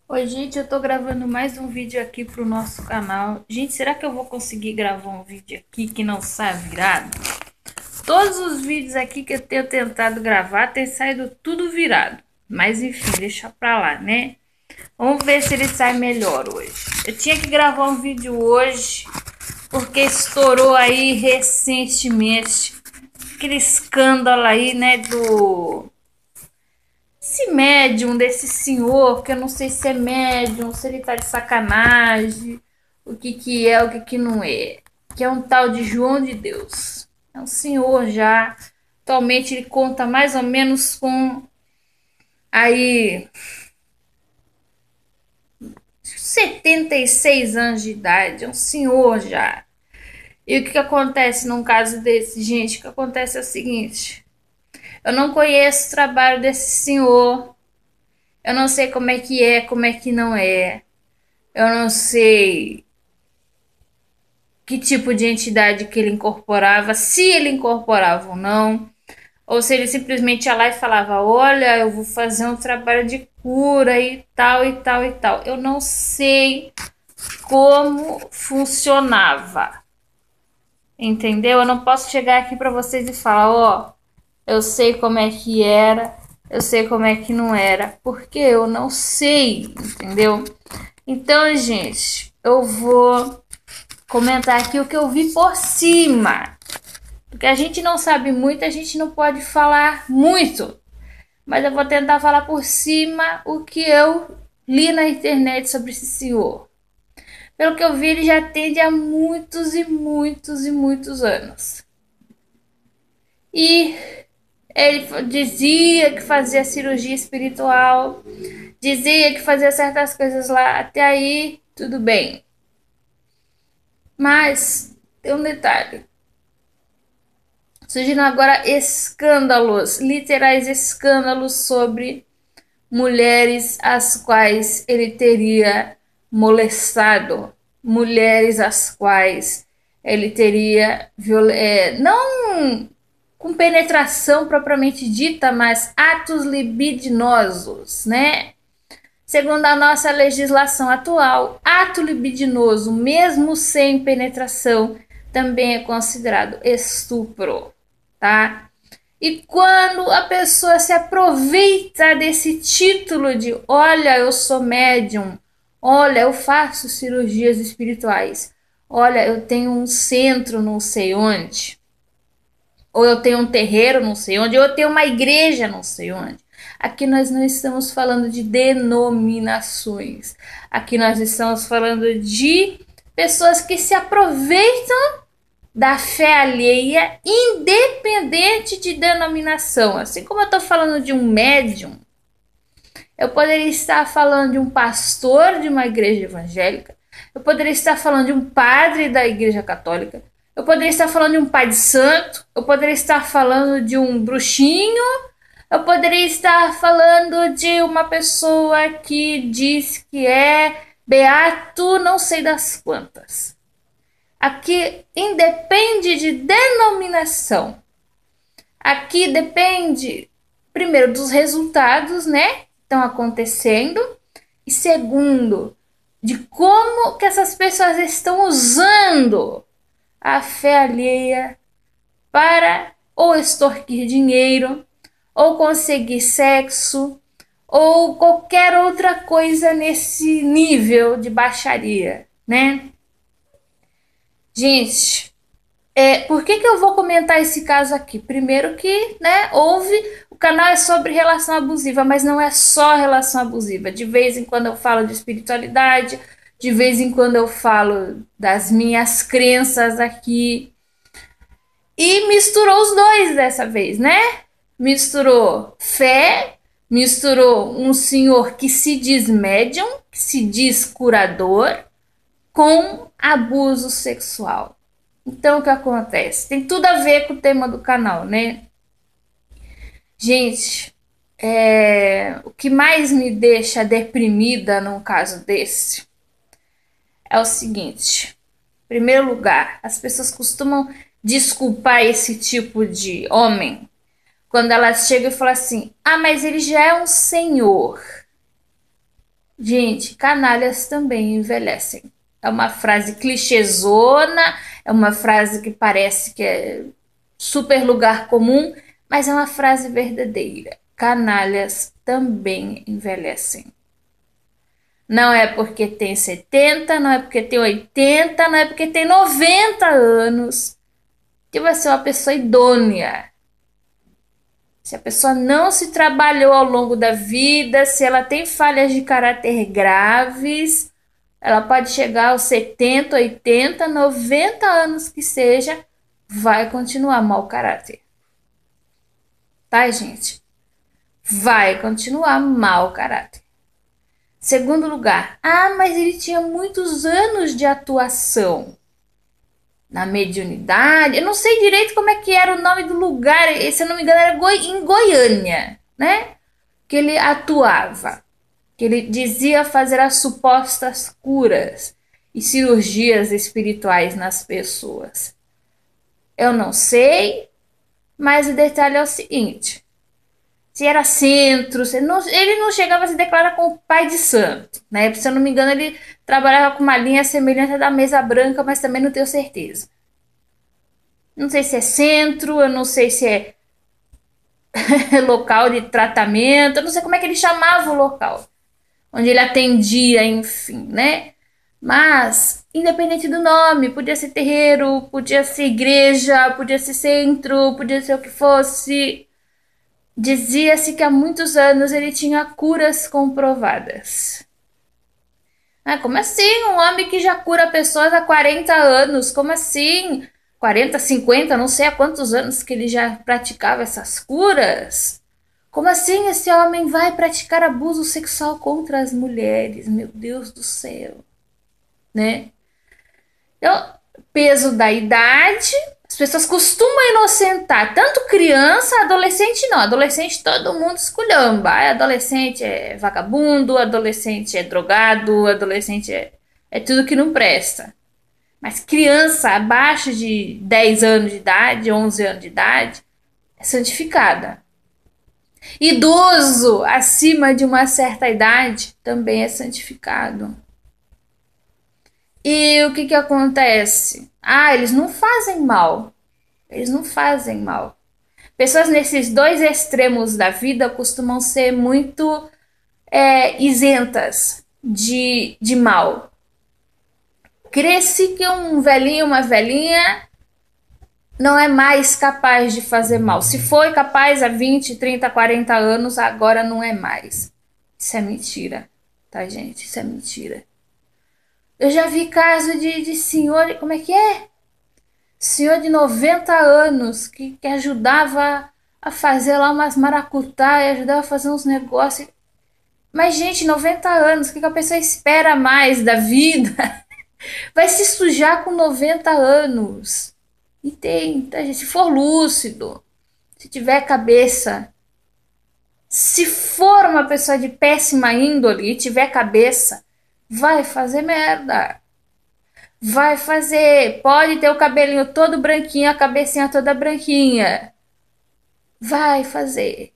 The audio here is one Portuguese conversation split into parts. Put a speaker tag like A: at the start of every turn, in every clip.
A: Oi, gente, eu tô gravando mais um vídeo aqui pro nosso canal. Gente, será que eu vou conseguir gravar um vídeo aqui que não saia virado? Todos os vídeos aqui que eu tenho tentado gravar tem saído tudo virado. Mas enfim, deixa pra lá, né? Vamos ver se ele sai melhor hoje. Eu tinha que gravar um vídeo hoje porque estourou aí recentemente aquele escândalo aí, né, do esse médium desse senhor, que eu não sei se é médium, se ele tá de sacanagem, o que que é, o que que não é. Que é um tal de João de Deus. É um senhor já. Atualmente ele conta mais ou menos com aí 76 anos de idade. É um senhor já. E o que que acontece num caso desse, gente? O que acontece é o seguinte. Eu não conheço o trabalho desse senhor. Eu não sei como é que não é. Eu não sei que tipo de entidade que ele incorporava, se ele incorporava ou não, ou se ele simplesmente ia lá e falava: Olha, eu vou fazer um trabalho de cura e tal e tal e tal. Eu não sei como funcionava, entendeu? Eu não posso chegar aqui para vocês e falar: Ó, eu sei como é que era, eu sei como é que não era, porque eu não sei, entendeu? Então, gente, eu vou comentar aqui o que eu vi por cima. Porque a gente não sabe muito, a gente não pode falar muito. Mas eu vou tentar falar por cima o que eu li na internet sobre esse senhor. Pelo que eu vi, ele já atende há muitos e muitos e muitos anos. E ele dizia que fazia cirurgia espiritual, dizia que fazia certas coisas lá. Até aí, tudo bem. Mas tem um detalhe. Surgindo agora escândalos, literais escândalos sobre mulheres as quais ele teria molestado, mulheres as quais ele teria não com penetração propriamente dita, mas atos libidinosos, né? Segundo a nossa legislação atual, ato libidinoso, mesmo sem penetração, também é considerado estupro, tá? E quando a pessoa se aproveita desse título de olha, eu sou médium, olha, eu faço cirurgias espirituais, olha, eu tenho um centro não sei onde, ou eu tenho um terreiro não sei onde, ou eu tenho uma igreja não sei onde. Aqui nós não estamos falando de denominações. Aqui nós estamos falando de pessoas que se aproveitam da fé alheia, independente de denominação. Assim como eu estou falando de um médium, eu poderia estar falando de um pastor de uma igreja evangélica, eu poderia estar falando de um padre da igreja católica, eu poderia estar falando de um pai de santo, eu poderia estar falando de um bruxinho, eu poderia estar falando de uma pessoa que diz que é beato, não sei das quantas. Aqui independe de denominação. Aqui depende, primeiro, dos resultados, né? Que estão acontecendo. E segundo, de como que essas pessoas estão usando a fé alheia para ou extorquir dinheiro, ou conseguir sexo, ou qualquer outra coisa nesse nível de baixaria, né? Gente, por que que eu vou comentar esse caso aqui? Primeiro que, né, o canal é sobre relação abusiva, mas não é só relação abusiva. De vez em quando eu falo de espiritualidade, de vez em quando eu falo das minhas crenças aqui. E misturou os dois dessa vez, né? Misturou fé, misturou um senhor que se diz médium, que se diz curador, com abuso sexual. Então, o que acontece? Tem tudo a ver com o tema do canal, né? Gente, o que mais me deixa deprimida num caso desse é o seguinte: em primeiro lugar, as pessoas costumam desculpar esse tipo de homem quando elas chegam e falam assim: ah, mas ele já é um senhor. Gente, canalhas também envelhecem. É uma frase clichêzona, é uma frase que parece que é super lugar comum, mas é uma frase verdadeira. Canalhas também envelhecem. Não é porque tem 70, não é porque tem 80, não é porque tem 90 anos que vai ser uma pessoa idônea. Se a pessoa não se trabalhou ao longo da vida, se ela tem falhas de caráter graves, ela pode chegar aos 70, 80, 90 anos que seja, vai continuar mau caráter. Tá, gente? Vai continuar mau caráter. Segundo lugar, mas ele tinha muitos anos de atuação na mediunidade. Eu não sei direito como é que era o nome do lugar, se eu não me engano era em Goiânia, né? Que ele atuava, que ele dizia fazer as supostas curas e cirurgias espirituais nas pessoas. Eu não sei, mas o detalhe é o seguinte: se era centro, ele não chegava a se declarar como pai de santo, né? Se eu não me engano, ele trabalhava com uma linha semelhante à da mesa branca, mas também não tenho certeza. Não sei se é centro, eu não sei se é local de tratamento, eu não sei como é que ele chamava o local onde ele atendia, enfim, né? Mas, independente do nome, podia ser terreiro, podia ser igreja, podia ser centro, podia ser o que fosse. Dizia-se que há muitos anos ele tinha curas comprovadas. Como assim? Um homem que já cura pessoas há 40 anos? Como assim? 40, 50, não sei há quantos anos que ele já praticava essas curas? Como assim esse homem vai praticar abuso sexual contra as mulheres? Meu Deus do céu, né? Então, peso da idade, as pessoas costumam inocentar tanto criança, adolescente não. Adolescente todo mundo esculhamba. Adolescente é vagabundo, adolescente é drogado, adolescente é tudo que não presta. Mas criança abaixo de 10 anos de idade, 11 anos de idade, é santificada. Idoso acima de uma certa idade também é santificado. E o que acontece? Eles não fazem mal. Eles não fazem mal. Pessoas nesses dois extremos da vida costumam ser muito isentas de mal. Cresce que um velhinho, uma velhinha não é mais capaz de fazer mal. Se foi capaz há 20, 30, 40 anos, agora não é mais. Isso é mentira, tá, gente? Isso é mentira. Eu já vi caso de senhor, como é que é? Senhor de 90 anos que ajudava a fazer lá umas maracutá e ajudava a fazer uns negócios. Mas, gente, 90 anos, o que a pessoa espera mais da vida? Vai se sujar com 90 anos. E tem, tá, gente? Se for lúcido, se tiver cabeça, se for uma pessoa de péssima índole e tiver cabeça, vai fazer merda. Vai fazer. Pode ter o cabelinho todo branquinho, a cabecinha toda branquinha. Vai fazer.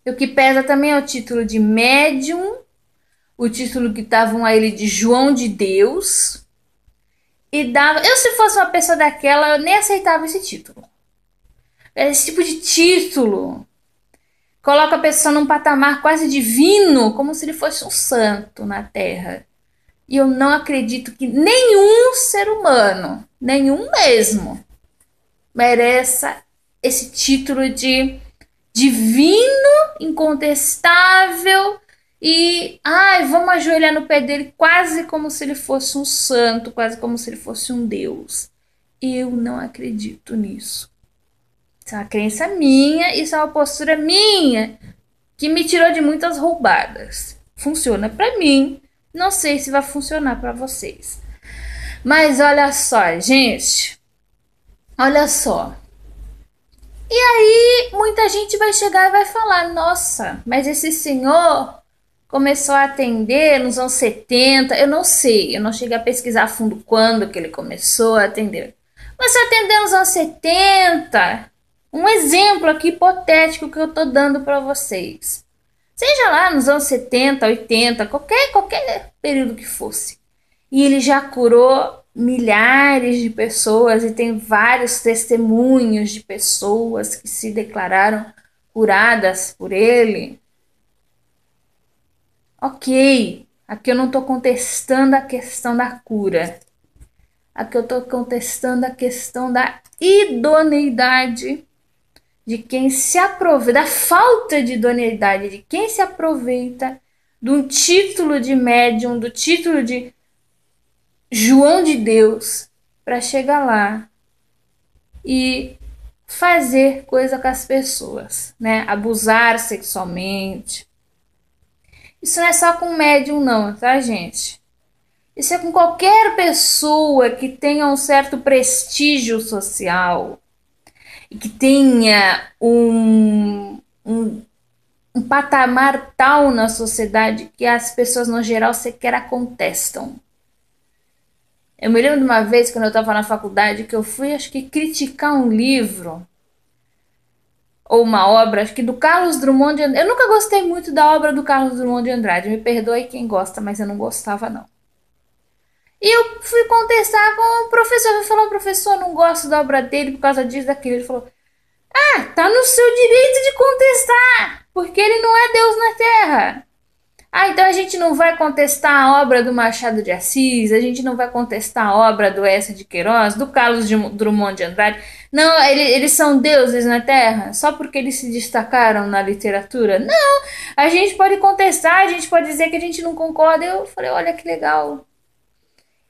A: E o que pesa também é o título de médium, o título que davam a ele de João de Deus. E dava. Eu, se fosse uma pessoa daquela, eu nem aceitava esse título. Esse tipo de título coloca a pessoa num patamar quase divino, como se ele fosse um santo na Terra. E eu não acredito que nenhum ser humano, nenhum mesmo, mereça esse título de divino, incontestável e vamos ajoelhar no pé dele quase como se ele fosse um santo, quase como se ele fosse um Deus. Eu não acredito nisso. Isso é uma crença minha, isso é uma postura minha que me tirou de muitas roubadas. Funciona para mim, não sei se vai funcionar para vocês. Mas olha só, gente. Olha só. E aí, muita gente vai chegar e vai falar: nossa, mas esse senhor começou a atender nos anos 70. Eu não sei, eu não cheguei a pesquisar a fundo quando que ele começou a atender. Começou a atender nos anos 70. Um exemplo aqui hipotético que eu tô dando para vocês. seja lá nos anos 70, 80, qualquer período que fosse. E ele já curou milhares de pessoas e tem vários testemunhos de pessoas que se declararam curadas por ele. Ok, aqui eu não estou contestando a questão da cura. Aqui eu estou contestando a questão da idoneidade de quem se aproveita, da falta de idoneidade de quem se aproveita do título de médium, do título de João de Deus, para chegar lá e fazer coisa com as pessoas, né? Abusar sexualmente. Isso não é só com médium não, tá, gente? Isso é com qualquer pessoa que tenha um certo prestígio social e que tenha um patamar tal na sociedade que as pessoas no geral sequer a contestam. Eu me lembro de uma vez, quando eu estava na faculdade, que eu fui, acho que, criticar um livro ou uma obra, acho que do Carlos Drummond de Andrade. Eu nunca gostei muito da obra do Carlos Drummond de Andrade, me perdoe quem gosta, mas eu não gostava não. E eu fui contestar com o professor, eu falei, professor, não gosto da obra dele por causa disso, daquilo. Ele falou, tá no seu direito de contestar, porque ele não é Deus na Terra. Então a gente não vai contestar a obra do Machado de Assis, a gente não vai contestar a obra do Eça de Queiroz, do Carlos Drummond de Andrade. Não, eles são deuses na Terra, só porque eles se destacaram na literatura. Não, a gente pode contestar, a gente pode dizer que a gente não concorda. Eu falei, olha que legal.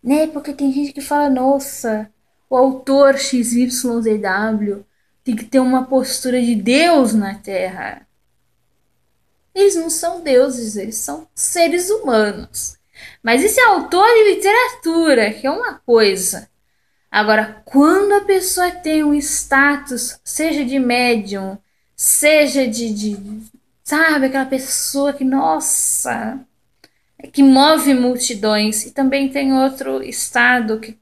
A: Né? Porque tem gente que fala, nossa, o autor XYZW tem que ter uma postura de Deus na Terra. Eles não são deuses, eles são seres humanos. Mas esse é autor de literatura, que é uma coisa. Agora, quando a pessoa tem um status, seja de médium, seja sabe, aquela pessoa que, nossa, que move multidões, e também tem outro estado que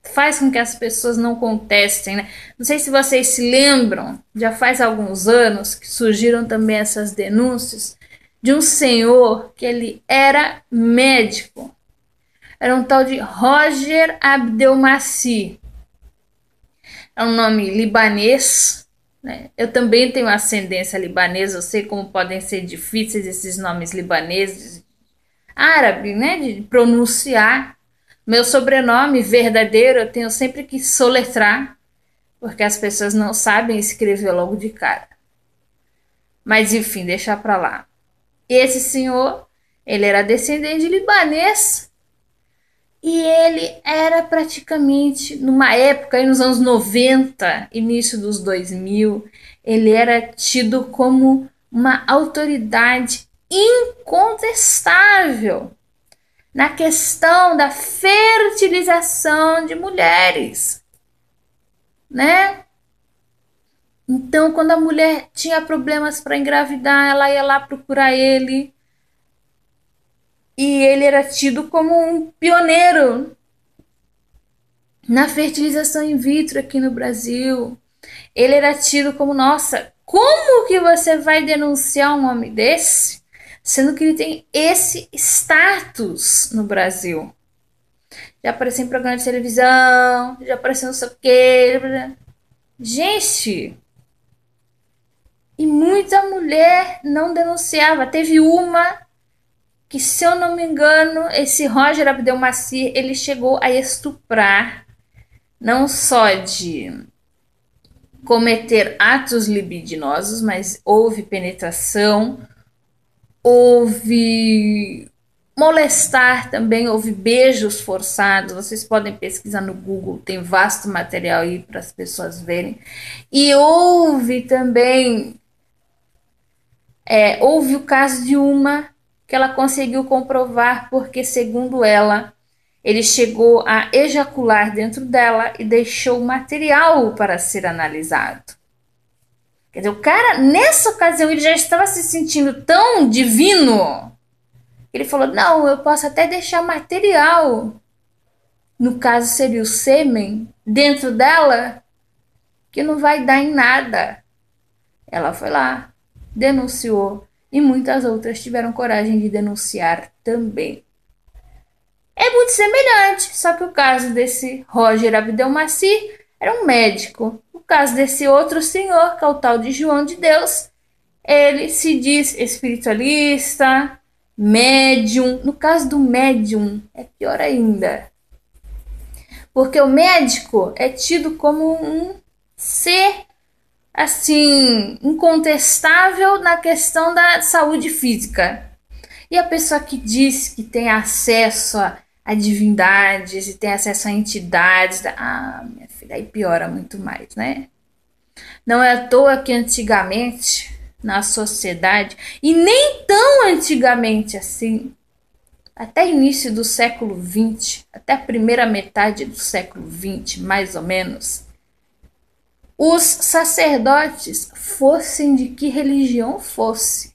A: faz com que as pessoas não contestem, né? Não sei se vocês se lembram, já faz alguns anos que surgiram também essas denúncias de um senhor que ele era médico. Era um tal de Roger Abdelmaci. É um nome libanês, né? Eu também tenho ascendência libanesa, eu sei como podem ser difíceis esses nomes libaneses, árabe, né, de pronunciar. Meu sobrenome verdadeiro eu tenho sempre que soletrar, porque as pessoas não sabem escrever logo de cara. Mas enfim, deixa pra lá. Esse senhor, ele era descendente de libanês e ele era praticamente, numa época, aí nos anos 90, início dos 2000, ele era tido como uma autoridade incontestável na questão da fertilização de mulheres, né? Então, quando a mulher tinha problemas para engravidar, ela ia lá procurar ele. E ele era tido como um pioneiro na fertilização in vitro aqui no Brasil. Ele era tido como, nossa, como que você vai denunciar um homem desse, sendo que ele tem esse status no Brasil? Já apareceu em programa de televisão, já apareceu não sei o quê. Gente, e muita mulher não denunciava. Teve uma que, se eu não me engano, esse Roger Abdelmaci, ele chegou a estuprar, não só de cometer atos libidinosos, mas houve penetração, houve molestar também, houve beijos forçados. Vocês podem pesquisar no Google, tem vasto material aí para as pessoas verem. E houve também houve o caso de uma que ela conseguiu comprovar porque, segundo ela, ele chegou a ejacular dentro dela e deixou material para ser analisado. Quer dizer, o cara, nessa ocasião, ele já estava se sentindo tão divino, ele falou, não, eu posso até deixar material, no caso seria o sêmen, dentro dela, que não vai dar em nada. Ela foi lá, denunciou, e muitas outras tiveram coragem de denunciar também. É muito semelhante, só que o caso desse Roger Abdelmaci era um médico. O caso desse outro senhor, que é o tal de João de Deus, ele se diz espiritualista, médium. No caso do médium, é pior ainda. Porque o médico é tido como um ser assim incontestável na questão da saúde física. E a pessoa que diz que tem acesso a divindades e tem acesso a entidades, minha filha, aí piora muito mais, né? Não é à toa que antigamente, na sociedade, e nem tão antigamente assim, até início do século XX, até a primeira metade do século XX, mais ou menos, os sacerdotes, fossem de que religião fosse.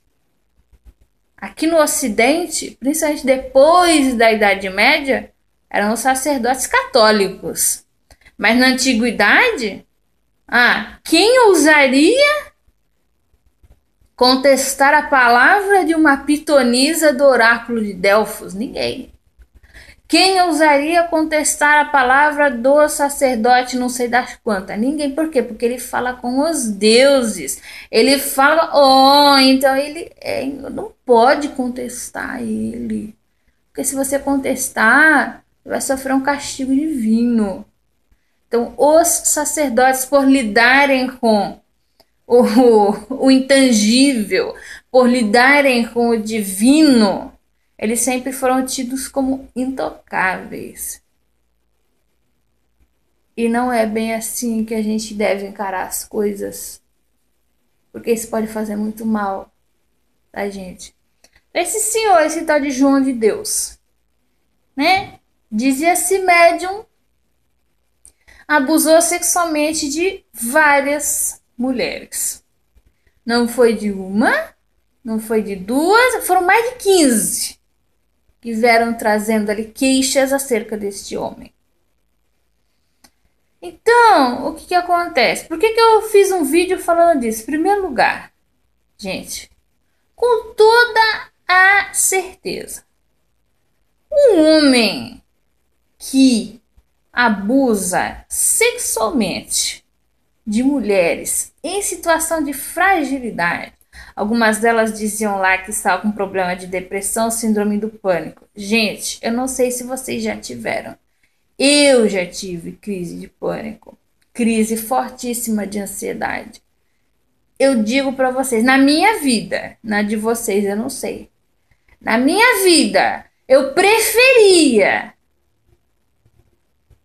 A: Aqui no Ocidente, principalmente depois da Idade Média, eram os sacerdotes católicos. Mas na Antiguidade, quem ousaria contestar a palavra de uma pitonisa do oráculo de Delfos? Ninguém. Quem ousaria contestar a palavra do sacerdote não sei das quantas? Ninguém. Por quê? Porque ele fala com os deuses. Ele fala, então ele não pode contestar ele. Porque se você contestar, vai sofrer um castigo divino. Então, os sacerdotes, por lidarem com o intangível, por lidarem com o divino, eles sempre foram tidos como intocáveis. E não é bem assim que a gente deve encarar as coisas, porque isso pode fazer muito mal a gente. Esse senhor, esse tal de João de Deus, né? Dizia-se médium, abusou sexualmente de várias mulheres. Não foi de uma, não foi de duas, foram mais de 15 que vieram trazendo ali queixas acerca deste homem. Então, o que acontece? Por que eu fiz um vídeo falando disso? Em primeiro lugar, gente, com toda a certeza, um homem que abusa sexualmente de mulheres em situação de fragilidade. Algumas delas diziam lá que estavam com problema de depressão, síndrome do pânico. Gente, eu não sei se vocês já tiveram. Eu já tive crise de pânico, crise fortíssima de ansiedade. Eu digo para vocês, na minha vida, na de vocês eu não sei. Na minha vida, eu preferia,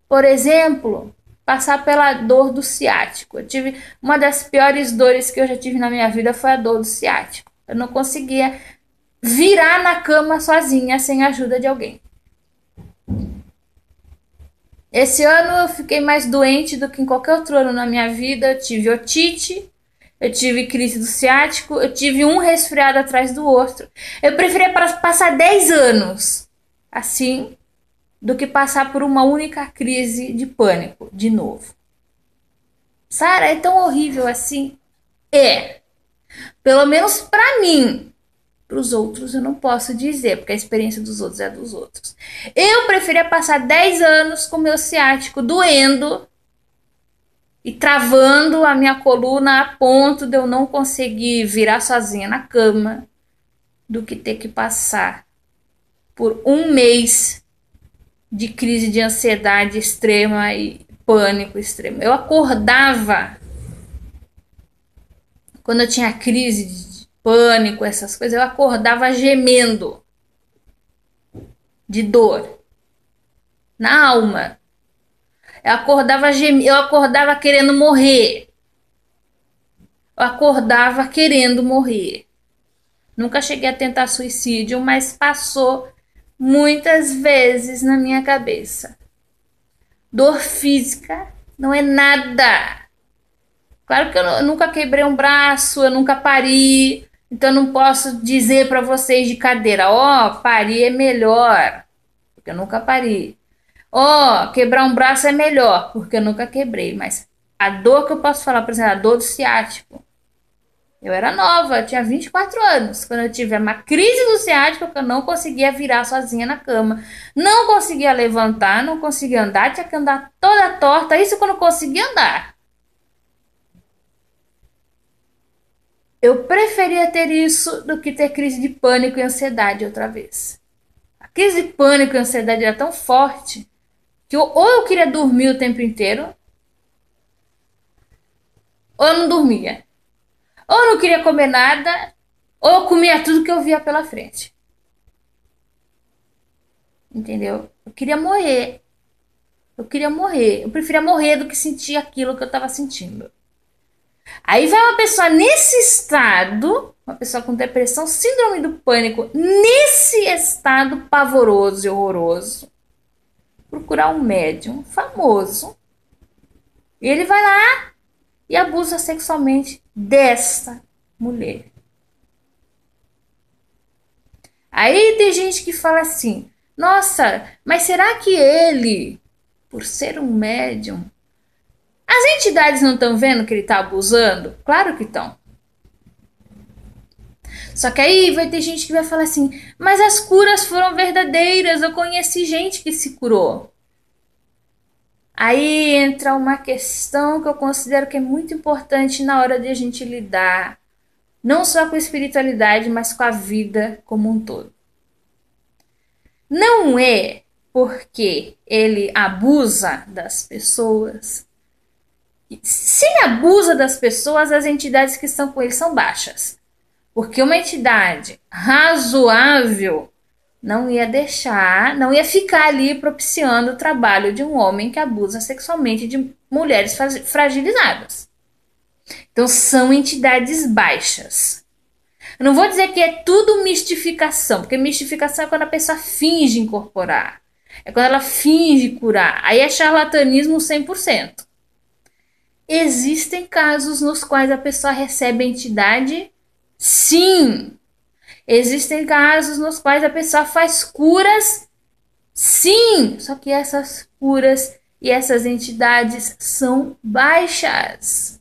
A: por exemplo, passar pela dor do ciático. Eu tive uma das piores dores que eu já tive na minha vida foi a dor do ciático. Eu não conseguia virar na cama sozinha sem a ajuda de alguém. Esse ano eu fiquei mais doente do que em qualquer outro ano na minha vida. Eu tive otite, eu tive crise do ciático, eu tive um resfriado atrás do outro. Eu preferia passar 10 anos assim do que passar por uma única crise de pânico de novo. Sara, é tão horrível assim? É. Pelo menos pra mim. Para os outros eu não posso dizer, porque a experiência dos outros é dos outros. Eu preferia passar 10 anos com meu ciático doendo e travando a minha coluna a ponto de eu não conseguir virar sozinha na cama, do que ter que passar por um mês de crise de ansiedade extrema e pânico extremo. Eu acordava quando eu tinha crise de pânico, essas coisas, eu acordava gemendo de dor na alma. Eu acordava querendo morrer. Eu acordava querendo morrer. Nunca cheguei a tentar suicídio, mas passou muitas vezes na minha cabeça. Dor física não é nada. Claro que eu nunca quebrei um braço, eu nunca pari, então eu não posso dizer para vocês de cadeira, parir é melhor, porque eu nunca pari. Quebrar um braço é melhor, porque eu nunca quebrei, mas a dor que eu posso falar, por exemplo, a dor do ciático, Eu era nova, eu tinha 24 anos. Quando eu tive uma crise do ciático, que eu não conseguia virar sozinha na cama. Não conseguia levantar, não conseguia andar, tinha que andar toda torta. Isso quando eu conseguia andar. Eu preferia ter isso do que ter crise de pânico e ansiedade outra vez. A crise de pânico e ansiedade era tão forte que ou eu queria dormir o tempo inteiro, ou eu não dormia. Ou eu não queria comer nada, ou eu comia tudo que eu via pela frente. Entendeu? Eu queria morrer. Eu queria morrer. Eu preferia morrer do que sentir aquilo que eu estava sentindo. Aí vai uma pessoa nesse estado, uma pessoa com depressão, síndrome do pânico, nesse estado pavoroso e horroroso, procurar um médium famoso. E ele vai lá e abusa sexualmente desta mulher. Aí tem gente que fala assim: nossa, mas será que ele, por ser um médium, as entidades não estão vendo que ele está abusando? Claro que estão. Só que aí vai ter gente que vai falar assim: mas as curas foram verdadeiras, eu conheci gente que se curou. Aí entra uma questão que eu considero que é muito importante na hora de a gente lidar, não só com a espiritualidade, mas com a vida como um todo. Não é porque ele abusa das pessoas. Se ele abusa das pessoas, as entidades que estão com ele são baixas. Porque uma entidade razoável não ia deixar, não ia ficar ali propiciando o trabalho de um homem que abusa sexualmente de mulheres fragilizadas. Então são entidades baixas. Eu não vou dizer que é tudo mistificação, porque mistificação é quando a pessoa finge incorporar. É quando ela finge curar. Aí é charlatanismo 100%. Existem casos nos quais a pessoa recebe a entidade, sim. Existem casos nos quais a pessoa faz curas, sim. Só que essas curas e essas entidades são baixas.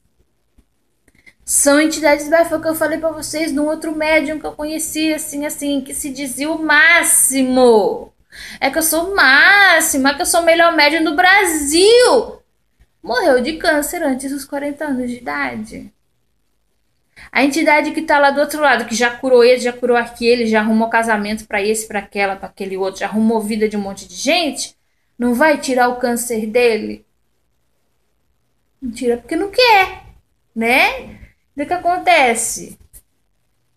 A: São entidades baixas. Foi o que eu falei para vocês de um outro médium que eu conheci, assim, que se dizia o máximo. É que eu sou o máximo, é que eu sou o melhor médium do Brasil. Morreu de câncer antes dos 40 anos de idade. A entidade que tá lá do outro lado, que já curou esse, já curou aquele, já arrumou casamento para esse, para aquela, para aquele outro, já arrumou vida de um monte de gente, não vai tirar o câncer dele? Não tira porque não quer, né? O que acontece?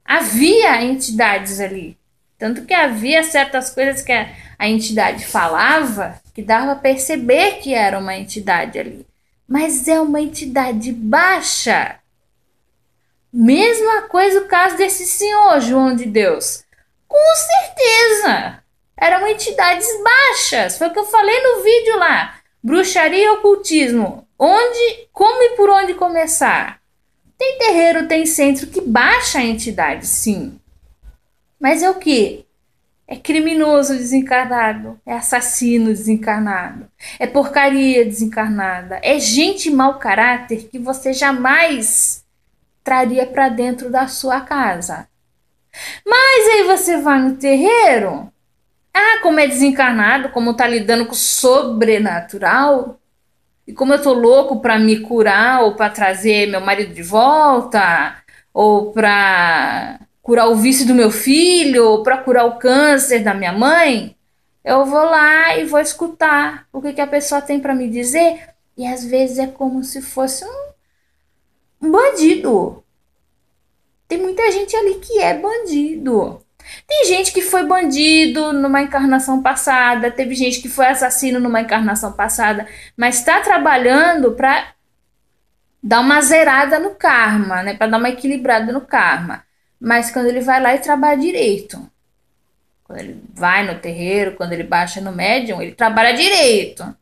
A: Havia entidades ali. Tanto que havia certas coisas que a entidade falava que dava a perceber que era uma entidade ali. Mas é uma entidade baixa. Mesma coisa o caso desse senhor, João de Deus. Com certeza. Eram entidades baixas. Foi o que eu falei no vídeo lá. Bruxaria e ocultismo. Onde, como e por onde começar? Tem terreiro, tem centro que baixa a entidade, sim. Mas é o quê? É criminoso desencarnado, é assassino desencarnado, é porcaria desencarnada, é gente mau caráter que você jamais traria para dentro da sua casa. Mas aí você vai no terreiro, como é desencarnado, como tá lidando com o sobrenatural, e como eu tô louco para me curar ou para trazer meu marido de volta, ou para curar o vício do meu filho, ou para curar o câncer da minha mãe, eu vou lá e vou escutar o que a pessoa tem para me dizer, e às vezes é como se fosse um bandido. Tem muita gente ali que é bandido. Tem gente que foi bandido numa encarnação passada, teve gente que foi assassino numa encarnação passada, mas está trabalhando para dar uma zerada no karma, né? Para dar uma equilibrada no karma. Mas quando ele vai lá e trabalha direito, quando ele vai no terreiro, quando ele baixa no médium, ele trabalha direito.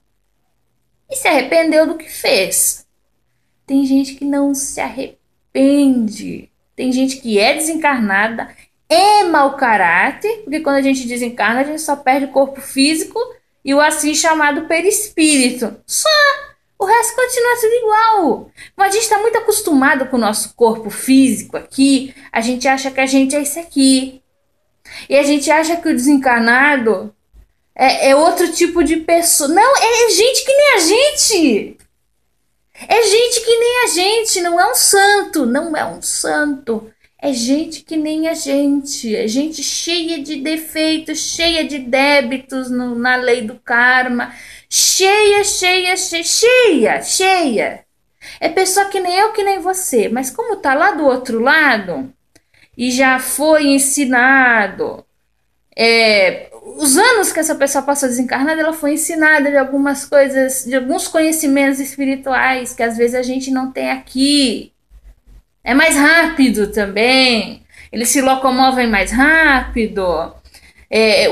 A: E se arrependeu do que fez. Tem gente que não se arrepende. Tem gente que é desencarnada, é mau caráter, porque quando a gente desencarna, a gente só perde o corpo físico e o assim chamado perispírito. Só. O resto continua tudo igual. Mas a gente está muito acostumado com o nosso corpo físico aqui. A gente acha que a gente é isso aqui. E a gente acha que o desencarnado é outro tipo de pessoa. Não, é gente que nem a gente. É gente que nem a gente. Não é um santo. Não é um santo. É gente que nem a gente. É gente cheia de defeitos, cheia de débitos na lei do karma. Cheia, cheia, cheia, cheia, cheia. É pessoa que nem eu, que nem você. Mas como tá lá do outro lado e já foi ensinado, os anos que essa pessoa passou desencarnada, ela foi ensinada de algumas coisas, de alguns conhecimentos espirituais que às vezes a gente não tem aqui. É mais rápido também. Eles se locomovem mais rápido.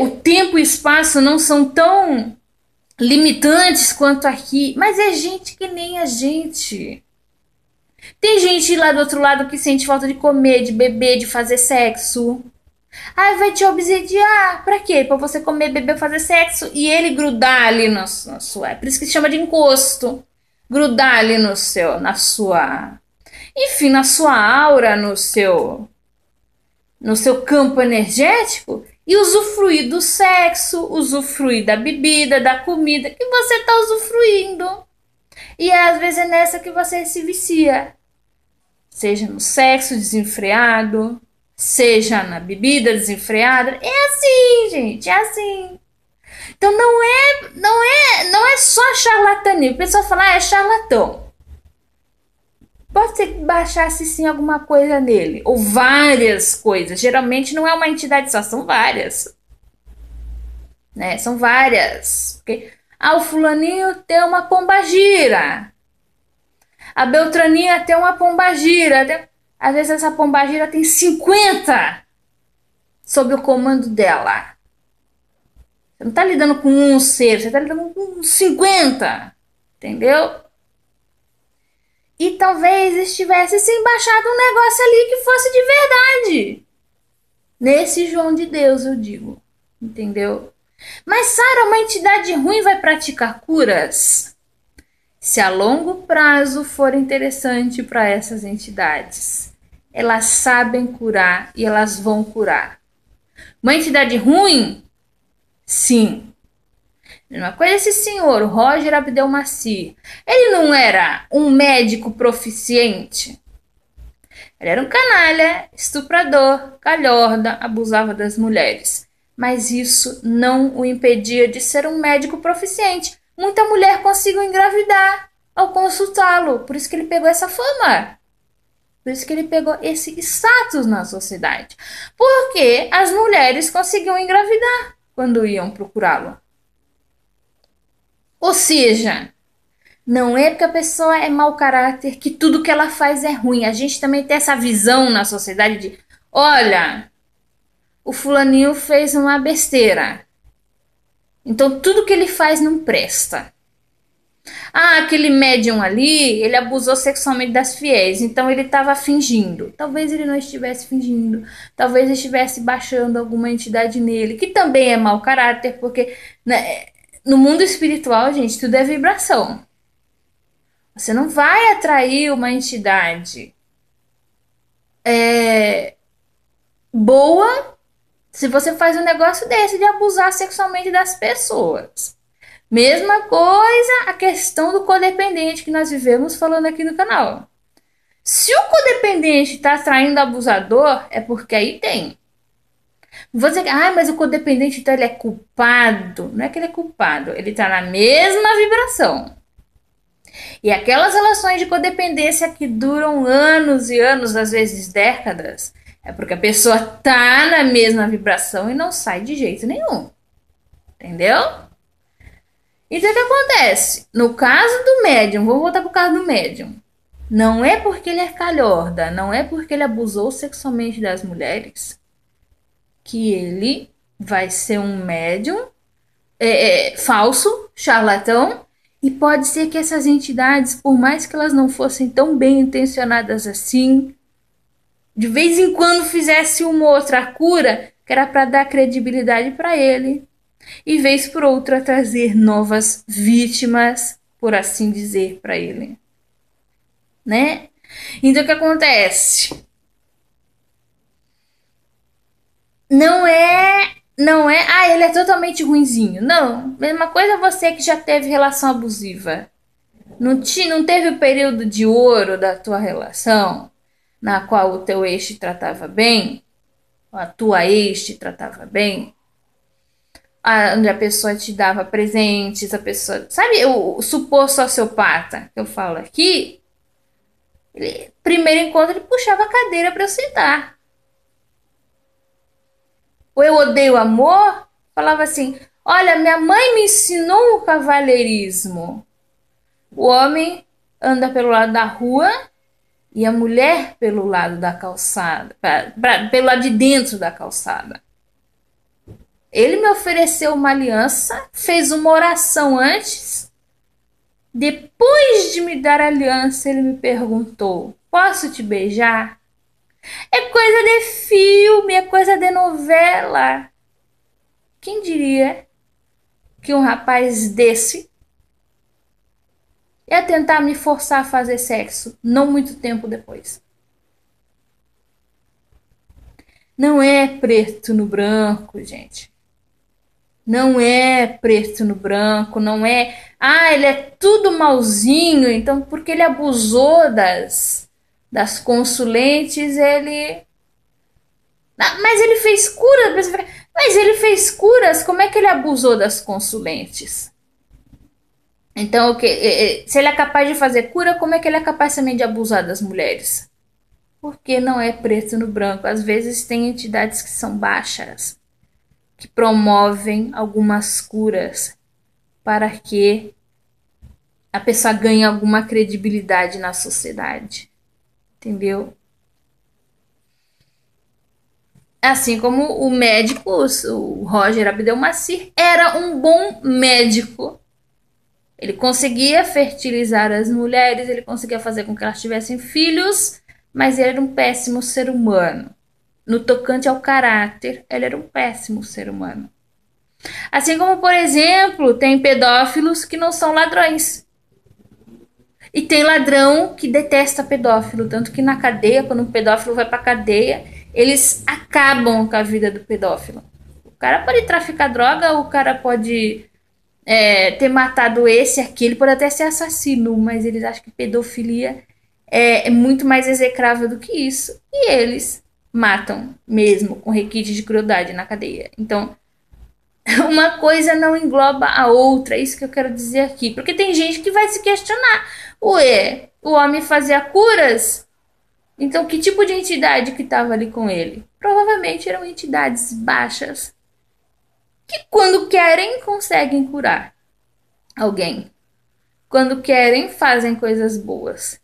A: O tempo e o espaço não são tão limitantes quanto aqui. Mas é gente que nem a gente. Tem gente lá do outro lado que sente falta de comer, de beber, de fazer sexo. Aí vai te obsediar. Pra quê? Pra você comer, beber, fazer sexo e ele grudar ali na sua. É por isso que se chama de encosto. Grudar ali na sua. Enfim, na sua aura, no seu campo energético e usufruir do sexo, usufruir da bebida, da comida que você está usufruindo. E às vezes é nessa que você se vicia. Seja no sexo desenfreado, seja na bebida desenfreada. É assim, gente, é assim. Então não é só charlatanismo. O pessoal fala, é charlatão. Pode ser que baixasse sim alguma coisa nele, ou várias coisas. Geralmente não é uma entidade só, são várias. Né? São várias. Porque, o fulaninho tem uma pombagira. A Beltraninha tem uma pombagira. Às vezes essa pombagira tem 50 sob o comando dela. Você não está lidando com um ser, você está lidando com 50. Entendeu? E talvez estivesse se baixado um negócio ali que fosse de verdade. Nesse João de Deus, eu digo. Entendeu? Mas, Sara, uma entidade ruim vai praticar curas? Se a longo prazo for interessante para essas entidades, elas sabem curar e elas vão curar. Uma entidade ruim? Sim. Uma coisa, esse senhor, Roger Abdelmaci, ele não era um médico proficiente? Ele era um canalha, estuprador, calhorda, abusava das mulheres. Mas isso não o impedia de ser um médico proficiente. Muita mulher conseguiu engravidar ao consultá-lo. Por isso que ele pegou essa fama. Por isso que ele pegou esse status na sociedade. Porque as mulheres conseguiam engravidar quando iam procurá-lo. Ou seja, não é porque a pessoa é mau caráter que tudo que ela faz é ruim. A gente também tem essa visão na sociedade de, olha, o fulaninho fez uma besteira. Então tudo que ele faz não presta. Aquele médium ali, ele abusou sexualmente das fiéis, então ele estava fingindo. Talvez ele não estivesse fingindo, talvez estivesse baixando alguma entidade nele, que também é mau caráter, porque, né, no mundo espiritual, gente, tudo é vibração. Você não vai atrair uma entidade boa se você faz um negócio desse de abusar sexualmente das pessoas. Mesma coisa a questão do codependente que nós vivemos falando aqui no canal. Se o codependente está atraindo abusador, é porque aí tem. Você, mas o codependente então ele é culpado. Não é que ele é culpado, ele está na mesma vibração. E aquelas relações de codependência que duram anos e anos, às vezes décadas, é porque a pessoa está na mesma vibração e não sai de jeito nenhum. Entendeu? Então o que acontece? No caso do médium, vamos voltar pro caso do médium. Não é porque ele é calhorda, não é porque ele abusou sexualmente das mulheres que ele vai ser um médium falso, charlatão, e pode ser que essas entidades, por mais que elas não fossem tão bem intencionadas assim, de vez em quando fizesse uma outra cura, que era para dar credibilidade para ele, e vez por outra trazer novas vítimas por assim dizer, para ele, né? Então o que acontece? Não é, ele é totalmente ruinzinho. Não, mesma coisa você que já teve relação abusiva. Não teve o período de ouro da tua relação, na qual o teu ex te tratava bem, a tua ex te tratava bem, onde a pessoa te dava presentes, a pessoa. Sabe o suposto sociopata que eu falo aqui? Primeiro encontro, ele puxava a cadeira para eu sentar. O eu odeio amor falava assim: olha, minha mãe me ensinou o cavalheirismo. O homem anda pelo lado da rua e a mulher pelo lado da calçada, pelo lado de dentro da calçada. Ele me ofereceu uma aliança, fez uma oração antes. Depois de me dar a aliança, ele me perguntou: posso te beijar? É coisa de filme, é coisa de novela. Quem diria que um rapaz desse ia tentar me forçar a fazer sexo não muito tempo depois? Não é preto no branco, gente. Não é preto no branco, não é. Ah, ele é tudo malzinho, então porque ele abusou das consulentes, ele. Ah, mas ele fez curas. Mas ele fez curas, como é que ele abusou das consulentes? Então, se ele é capaz de fazer cura, como é que ele é capaz também de abusar das mulheres? Porque não é preto no branco. Às vezes tem entidades que são baixas, que promovem algumas curas para que a pessoa ganhe alguma credibilidade na sociedade. Entendeu? Assim como o médico, o Roger Abdelmaci, era um bom médico. Ele conseguia fertilizar as mulheres, ele conseguia fazer com que elas tivessem filhos, mas ele era um péssimo ser humano. No tocante ao caráter, ele era um péssimo ser humano. Assim como, por exemplo, tem pedófilos que não são ladrões. E tem ladrão que detesta pedófilo, tanto que na cadeia, quando um pedófilo vai pra cadeia, eles acabam com a vida do pedófilo. O cara pode traficar droga, o cara pode ter matado esse, aquele, pode até ser assassino, mas eles acham que pedofilia é muito mais execrável do que isso. E eles matam mesmo com requinte de crueldade na cadeia. Então, uma coisa não engloba a outra, é isso que eu quero dizer aqui. Porque tem gente que vai se questionar. Ué, o homem fazia curas? Então, que tipo de entidade que estava ali com ele? Provavelmente eram entidades baixas que, quando querem, conseguem curar alguém. Quando querem, fazem coisas boas.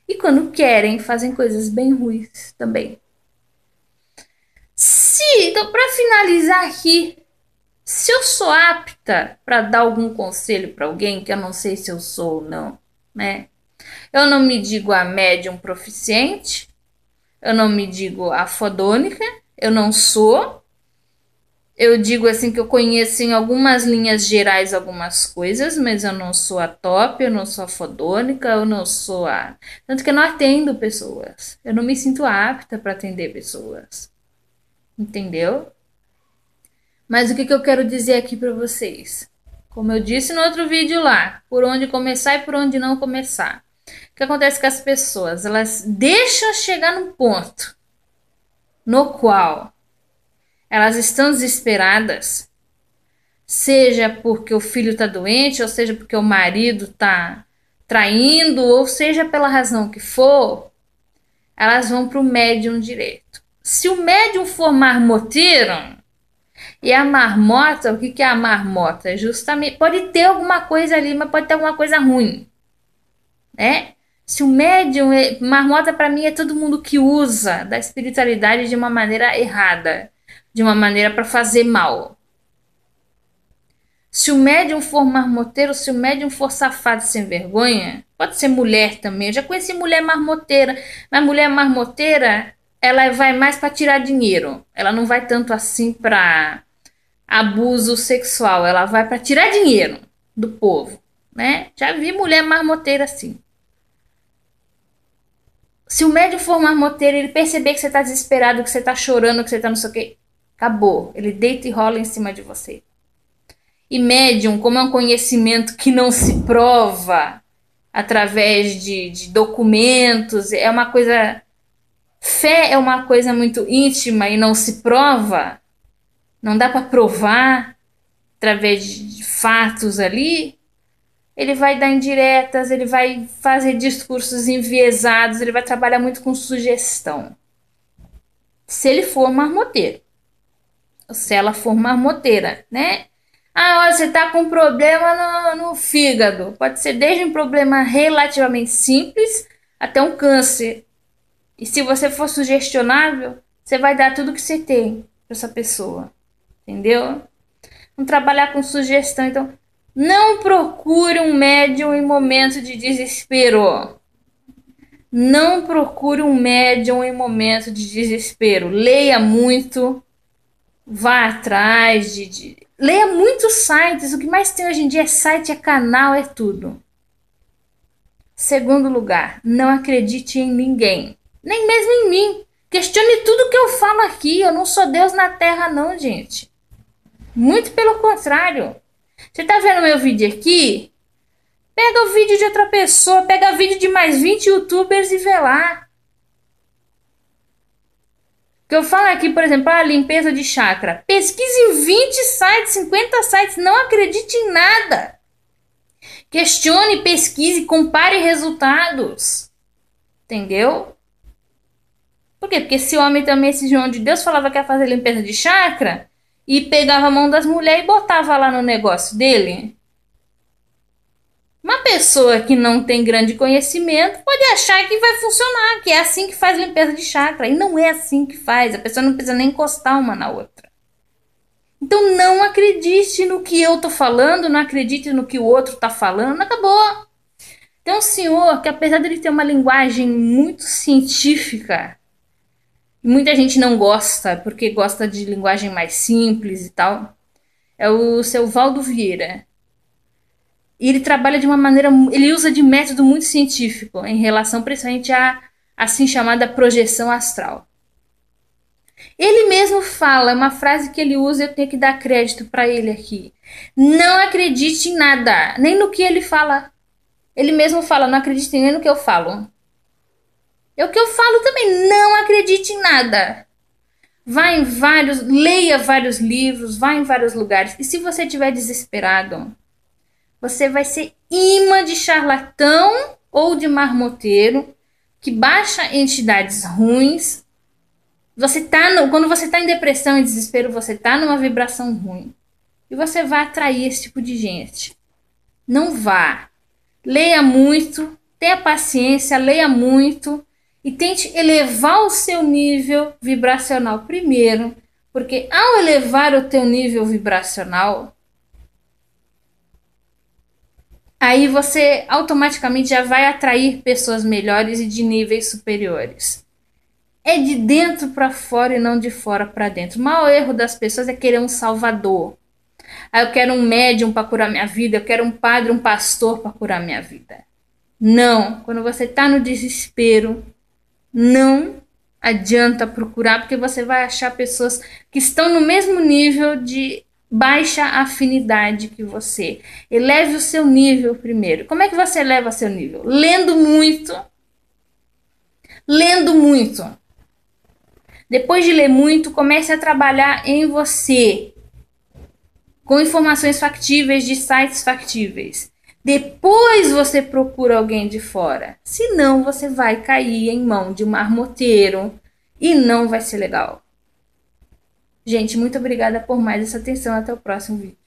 A: E quando querem, fazem coisas bem ruins também. Então, para finalizar aqui, se eu sou apta para dar algum conselho para alguém, que eu não sei se eu sou ou não, né? Eu não me digo a médium proficiente, eu não me digo a fodônica, eu não sou. Eu digo assim que eu conheço em algumas linhas gerais algumas coisas, mas eu não sou a top, eu não sou a fodônica, eu não sou a. Tanto que eu não atendo pessoas. Eu não me sinto apta para atender pessoas. Entendeu? Mas o que eu quero dizer aqui para vocês? Como eu disse no outro vídeo lá, por onde começar e por onde não começar. O que acontece com as pessoas? Elas deixam chegar num ponto no qual elas estão desesperadas, seja porque o filho está doente, ou seja porque o marido está traindo, ou seja pela razão que for, elas vão para o médium direto. Se o médium for marmoteiro, e a marmota, o que é a marmota? Justamente, pode ter alguma coisa ali, mas pode ter alguma coisa ruim, né? Se o médium, marmota para mim é todo mundo que usa da espiritualidade de uma maneira errada, de uma maneira para fazer mal. Se o médium for marmoteiro, se o médium for safado sem vergonha, pode ser mulher também. Eu já conheci mulher marmoteira, mas mulher marmoteira, ela vai mais para tirar dinheiro. Ela não vai tanto assim para abuso sexual, ela vai para tirar dinheiro do povo. né? Já vi mulher marmoteira assim. Se o médium for marmoteiro, ele perceber que você tá desesperado, que você tá chorando, que você tá não sei o que, acabou. Ele deita e rola em cima de você. E médium, como é um conhecimento que não se prova através de documentos, é uma coisa. Fé é uma coisa muito íntima e não se prova, não dá para provar através de fatos ali. Ele vai dar indiretas, ele vai fazer discursos enviesados, ele vai trabalhar muito com sugestão. Se ele for marmoteiro, se ela for marmoteira, né? Ah, olha, você tá com problema no fígado. Pode ser desde um problema relativamente simples até um câncer. E se você for sugestionável, você vai dar tudo que você tem para essa pessoa. Entendeu? Vamos trabalhar com sugestão. Então, não procure um médium em momento de desespero. Não procure um médium em momento de desespero. Leia muito. Vá atrás leia muitos sites. O que mais tem hoje em dia é site, é canal, é tudo. Segundo lugar, não acredite em ninguém. Nem mesmo em mim. Questione tudo que eu falo aqui. Eu não sou Deus na Terra, não, gente. Muito pelo contrário. Você tá vendo meu vídeo aqui? Pega o vídeo de outra pessoa, pega vídeo de mais 20 youtubers e vê lá. Que eu falo aqui, por exemplo, a limpeza de chakra. Pesquise em 20 sites, 50 sites, não acredite em nada. Questione, pesquise, compare resultados. Entendeu? Por quê? Porque esse homem também, esse João de Deus, falava que ia fazer limpeza de chakra e pegava a mão das mulheres e botava lá no negócio dele. Uma pessoa que não tem grande conhecimento pode achar que vai funcionar, que é assim que faz limpeza de chakra. E não é assim que faz. A pessoa não precisa nem encostar uma na outra. Então não acredite no que eu tô falando, não acredite no que o outro tá falando. Acabou. Tem um senhor que, apesar dele ter uma linguagem muito científica, muita gente não gosta, porque gosta de linguagem mais simples e tal, é o seu Valdo Vieira. E ele trabalha de uma maneira, ele usa de método muito científico em relação principalmente à assim chamada projeção astral. Ele mesmo fala, é uma frase que ele usa, eu tenho que dar crédito para ele aqui. Não acredite em nada, nem no que ele fala. Ele mesmo fala, não acredite nem no que eu falo. É o que eu falo também, não acredite em nada. Vá em vários, leia vários livros, vá em vários lugares. E se você estiver desesperado, você vai ser imã de charlatão ou de marmoteiro que baixa entidades ruins. Quando você está em depressão e desespero, você está numa vibração ruim. E você vai atrair esse tipo de gente. Não vá. Leia muito, tenha paciência, leia muito e tente elevar o seu nível vibracional primeiro, porque ao elevar o teu nível vibracional, aí você automaticamente já vai atrair pessoas melhores e de níveis superiores. É de dentro para fora e não de fora para dentro. O maior erro das pessoas é querer um salvador. Ah, eu quero um médium para curar minha vida, eu quero um padre, um pastor para curar minha vida. Não, quando você está no desespero, não adianta procurar, porque você vai achar pessoas que estão no mesmo nível de baixa afinidade que você. Eleve o seu nível primeiro. Como é que você eleva seu nível? Lendo muito. Lendo muito. Depois de ler muito, comece a trabalhar em você, com informações factíveis de sites factíveis. Depois você procura alguém de fora. Senão você vai cair em mão de um marmoteiro e não vai ser legal. Gente, muito obrigada por mais essa atenção. Até o próximo vídeo.